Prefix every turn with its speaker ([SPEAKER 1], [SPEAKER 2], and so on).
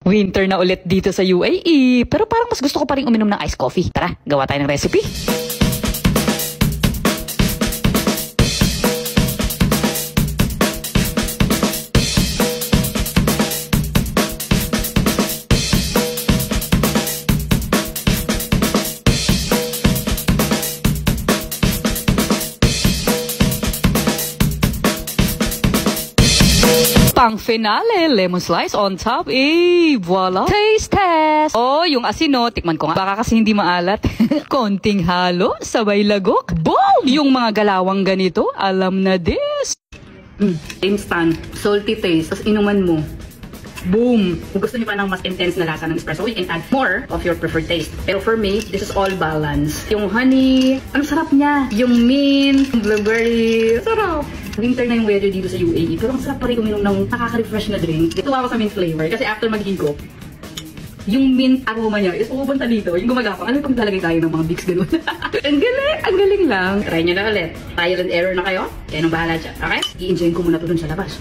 [SPEAKER 1] Winter na ulit dito sa UAE, pero parang mas gusto ko pa rin uminom ng iced coffee. Tara, gawa tayo ng recipe. Pang finale, lemon slice on top, voila! Taste test! Oh, yung asino, tikman ko nga. Baka kasi hindi maalat. Konting halo, sabay lagok. Boom! Yung mga galawang ganito, alam na this.
[SPEAKER 2] Instant, salty taste, tapos inuman mo. Boom! Kung gusto niyo pa ng mas intense na lasa ng espresso, you can add more of your preferred taste. Pero for me, this is all balance. Yung honey, ang sarap niya. Yung mint, blueberry, sarap. Winter na yung weather dito sa UAE, pero ang sarap pa rin uminom ng nakaka-refresh na drink. Tuwa ako sa mint flavor kasi after maghigop, yung mint aroma niya is pupunta dito. Yung gumagapang, ano pag lalagay tayo ng mga bigs ganun? Ang galing lang. Try nyo na ulit. Trial and error na kayo. Kaya nang bahala siya. Okay? I-enjoyin ko muna to dun sa labas.